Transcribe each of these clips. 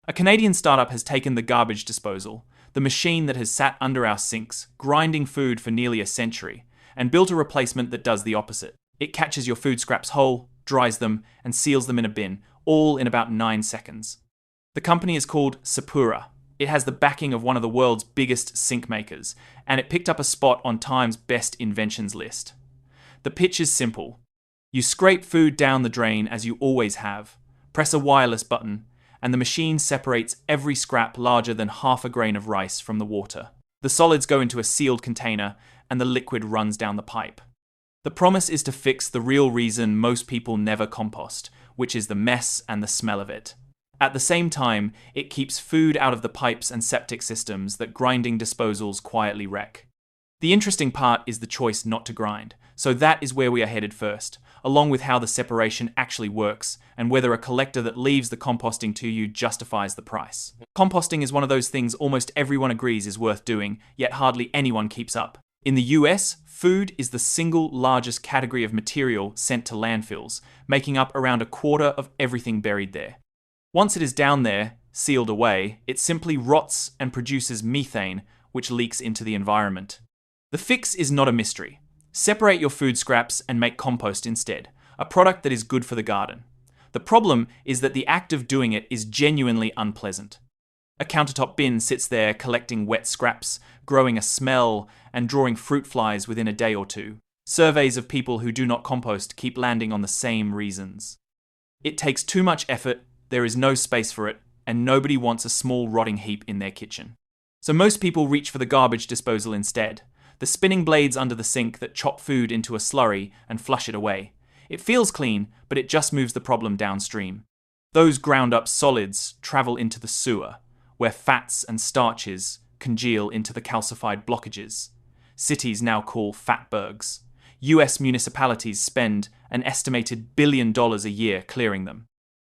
A Canadian startup has taken the garbage disposal, the machine that has sat under our sinks, grinding food for nearly a century, and built a replacement that does the opposite. It catches your food scraps whole, dries them, and seals them in a bin, all in about 9 seconds. The company is called Sepura. It has the backing of one of the world's biggest sink makers, and it picked up a spot on Time's Best Inventions list. The pitch is simple. You scrape food down the drain as you always have, press a wireless button, and the machine separates every scrap larger than half a grain of rice from the water. The solids go into a sealed container, and the liquid runs down the pipe. The promise is to fix the real reason most people never compost, which is the mess and the smell of it. At the same time, it keeps food out of the pipes and septic systems that grinding disposals quietly wreck. The interesting part is the choice not to grind, so that is where we are headed first, along with how the separation actually works, and whether a collector that leaves the composting to you justifies the price. Composting is one of those things almost everyone agrees is worth doing, yet hardly anyone keeps up. In the US, food is the single largest category of material sent to landfills, making up around a quarter of everything buried there. Once it is down there, sealed away, it simply rots and produces methane, which leaks into the environment. The fix is not a mystery. Separate your food scraps and make compost instead, a product that is good for the garden. The problem is that the act of doing it is genuinely unpleasant. A countertop bin sits there collecting wet scraps, growing a smell, and drawing fruit flies within a day or two. Surveys of people who do not compost keep landing on the same reasons. It takes too much effort, there is no space for it, and nobody wants a small rotting heap in their kitchen. So most people reach for the garbage disposal instead. The spinning blades under the sink that chop food into a slurry and flush it away. It feels clean, but it just moves the problem downstream. Those ground up solids travel into the sewer, where fats and starches congeal into the calcified blockages. Cities now call fatbergs. US municipalities spend an estimated $1 billion a year clearing them.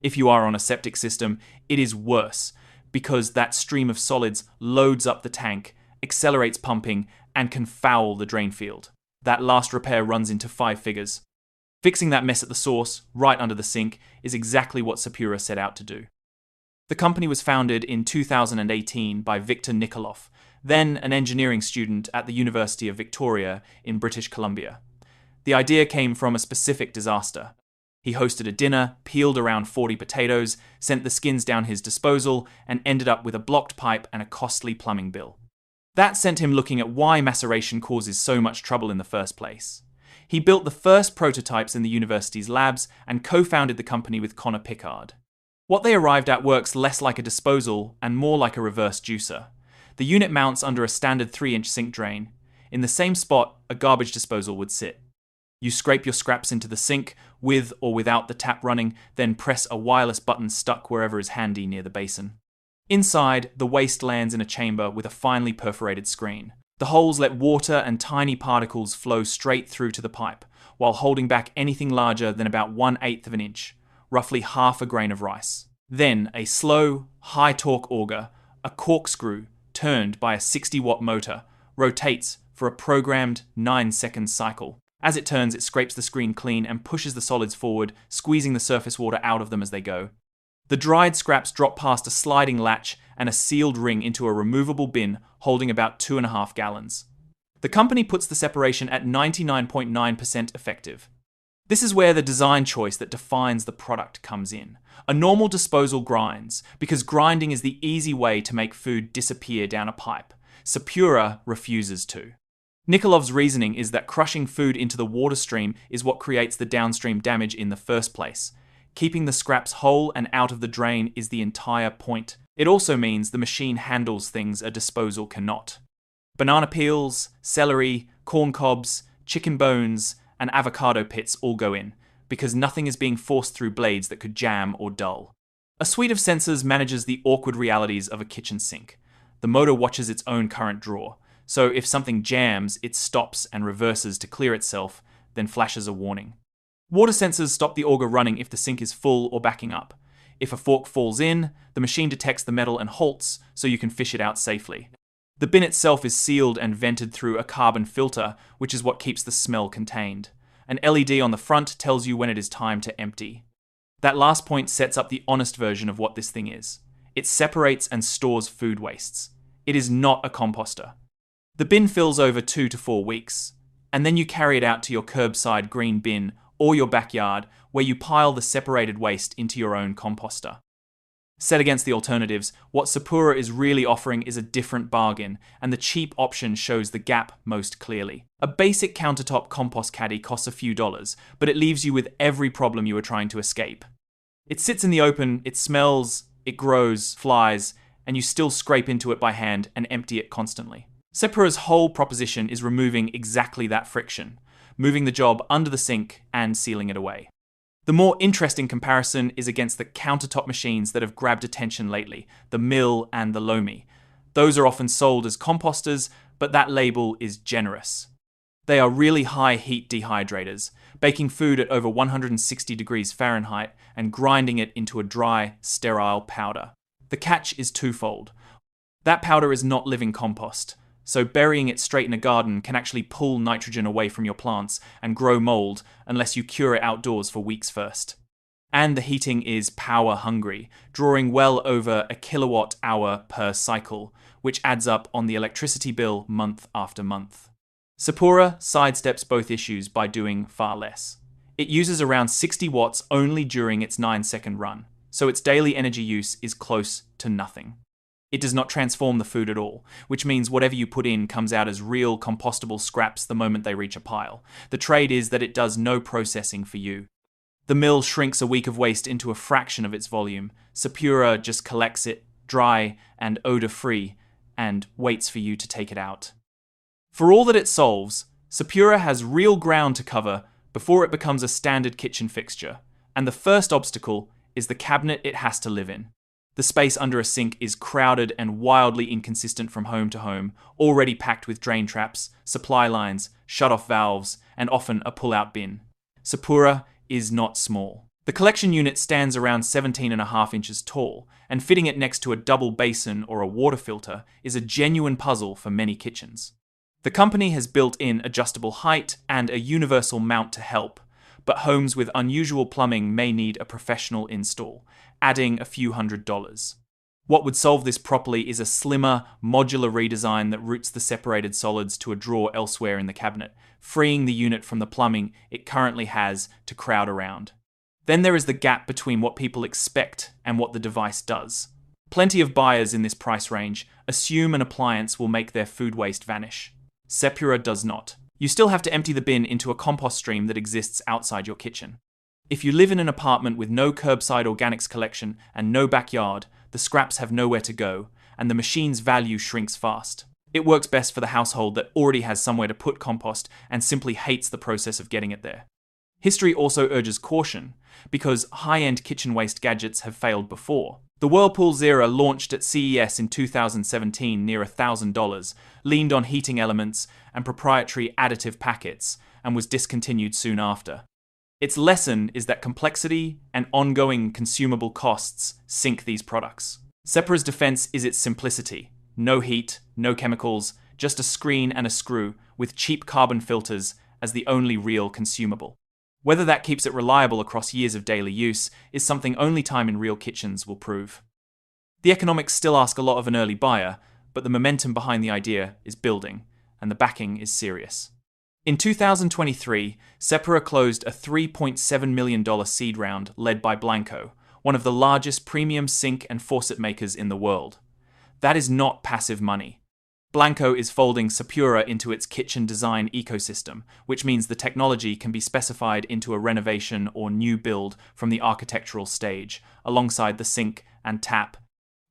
If you are on a septic system, it is worse, because that stream of solids loads up the tank, accelerates pumping, and can foul the drain field. That last repair runs into 5 figures. Fixing that mess at the source, right under the sink, is exactly what Sepura set out to do. The company was founded in 2018 by Victor Nikolov, then an engineering student at the University of Victoria in British Columbia. The idea came from a specific disaster. He hosted a dinner, peeled around 40 potatoes, sent the skins down his disposal, and ended up with a blocked pipe and a costly plumbing bill. That sent him looking at why maceration causes so much trouble in the first place. He built the first prototypes in the university's labs and co-founded the company with Connor Pickard. What they arrived at works less like a disposal and more like a reverse juicer. The unit mounts under a standard 3-inch sink drain. In the same spot, a garbage disposal would sit. You scrape your scraps into the sink, with or without the tap running, then press a wireless button stuck wherever is handy near the basin. Inside, the waste lands in a chamber with a finely perforated screen. The holes let water and tiny particles flow straight through to the pipe, while holding back anything larger than about 1/8 of an inch, roughly half a grain of rice. Then, a slow, high-torque auger, a corkscrew turned by a 60-watt motor, rotates for a programmed 9-second cycle. As it turns, it scrapes the screen clean and pushes the solids forward, squeezing the surface water out of them as they go. The dried scraps drop past a sliding latch and a sealed ring into a removable bin holding about 2.5 gallons. The company puts the separation at 99.9% effective. This is where the design choice that defines the product comes in. A normal disposal grinds, because grinding is the easy way to make food disappear down a pipe. Sepura refuses to. Nikolov's reasoning is that crushing food into the water stream is what creates the downstream damage in the first place. Keeping the scraps whole and out of the drain is the entire point. It also means the machine handles things a disposal cannot. Banana peels, celery, corn cobs, chicken bones, and avocado pits all go in, because nothing is being forced through blades that could jam or dull. A suite of sensors manages the awkward realities of a kitchen sink. The motor watches its own current draw, so if something jams, it stops and reverses to clear itself, then flashes a warning. Water sensors stop the auger running if the sink is full or backing up. If a fork falls in, the machine detects the metal and halts so you can fish it out safely. The bin itself is sealed and vented through a carbon filter, which is what keeps the smell contained. An LED on the front tells you when it is time to empty. That last point sets up the honest version of what this thing is. It separates and stores food wastes. It is not a composter. The bin fills over 2 to 4 weeks, and then you carry it out to your curbside green bin or your backyard, where you pile the separated waste into your own composter. Set against the alternatives, what Sepura is really offering is a different bargain, and the cheap option shows the gap most clearly. A basic countertop compost caddy costs a few dollars, but it leaves you with every problem you are trying to escape. It sits in the open, it smells, it grows, flies, and you still scrape into it by hand and empty it constantly. Sepura's whole proposition is removing exactly that friction, moving the job under the sink and sealing it away. The more interesting comparison is against the countertop machines that have grabbed attention lately, the Mill and the Lomi. Those are often sold as composters, but that label is generous. They are really high heat dehydrators, baking food at over 160 degrees Fahrenheit and grinding it into a dry, sterile powder. The catch is twofold. That powder is not living compost, so burying it straight in a garden can actually pull nitrogen away from your plants and grow mold unless you cure it outdoors for weeks first. And the heating is power hungry, drawing well over a kilowatt hour per cycle, which adds up on the electricity bill month after month. Sepura sidesteps both issues by doing far less. It uses around 60 watts only during its 9-second run, so its daily energy use is close to nothing. It does not transform the food at all, which means whatever you put in comes out as real compostable scraps the moment they reach a pile. The trade is that it does no processing for you. The mill shrinks a week of waste into a fraction of its volume. Sepura just collects it, dry and odor-free, and waits for you to take it out. For all that it solves, Sepura has real ground to cover before it becomes a standard kitchen fixture, and the first obstacle is the cabinet it has to live in. The space under a sink is crowded and wildly inconsistent from home to home, already packed with drain traps, supply lines, shut-off valves, and often a pull-out bin. Sepura is not small. The collection unit stands around 17.5 inches tall, and fitting it next to a double basin or a water filter is a genuine puzzle for many kitchens. The company has built in adjustable height and a universal mount to help, but homes with unusual plumbing may need a professional install, adding a few $100s. What would solve this properly is a slimmer, modular redesign that routes the separated solids to a drawer elsewhere in the cabinet, freeing the unit from the plumbing it currently has to crowd around. Then there is the gap between what people expect and what the device does. Plenty of buyers in this price range assume an appliance will make their food waste vanish. Sepura does not. You still have to empty the bin into a compost stream that exists outside your kitchen. If you live in an apartment with no curbside organics collection and no backyard, the scraps have nowhere to go, and the machine's value shrinks fast. It works best for the household that already has somewhere to put compost and simply hates the process of getting it there. History also urges caution, because high-end kitchen waste gadgets have failed before. The Whirlpool Zera, launched at CES in 2017 near $1,000, leaned on heating elements and proprietary additive packets, and was discontinued soon after. Its lesson is that complexity and ongoing consumable costs sink these products. Sepura's defense is its simplicity. No heat, no chemicals, just a screen and a screw, with cheap carbon filters as the only real consumable. Whether that keeps it reliable across years of daily use is something only time in real kitchens will prove. The economics still ask a lot of an early buyer, but the momentum behind the idea is building, and the backing is serious. In 2023, Sepura closed a $3.7 million seed round led by Blanco, one of the largest premium sink and faucet makers in the world. That is not passive money. Blanco is folding Sepura into its kitchen design ecosystem, which means the technology can be specified into a renovation or new build from the architectural stage, alongside the sink and tap.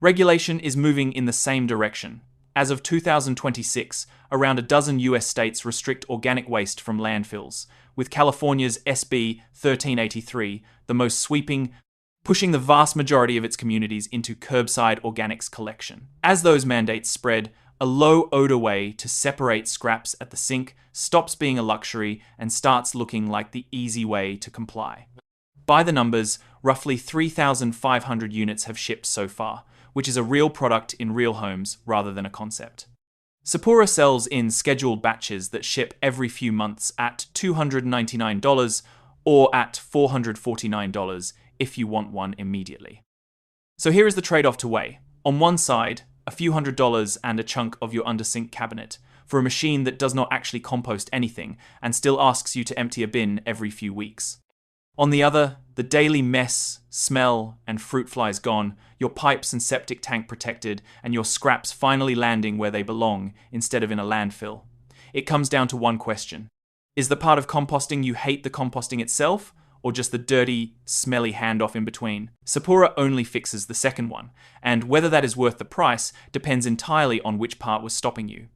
Regulation is moving in the same direction. As of 2026, around a dozen US states restrict organic waste from landfills, with California's SB 1383 the most sweeping, pushing the vast majority of its communities into curbside organics collection. As those mandates spread, a low-odor way to separate scraps at the sink stops being a luxury and starts looking like the easy way to comply. By the numbers, roughly 3,500 units have shipped so far, which is a real product in real homes rather than a concept. Sepura sells in scheduled batches that ship every few months at $299 or at $449 if you want one immediately. So here is the trade-off to weigh. On one side, a few $100s and a chunk of your under-sink cabinet for a machine that does not actually compost anything and still asks you to empty a bin every few weeks. On the other, the daily mess, smell, and fruit flies gone, your pipes and septic tank protected, and your scraps finally landing where they belong instead of in a landfill. It comes down to one question. Is the part of composting you hate the composting itself, or just the dirty, smelly handoff in between? Sepura only fixes the second one, and whether that is worth the price depends entirely on which part was stopping you.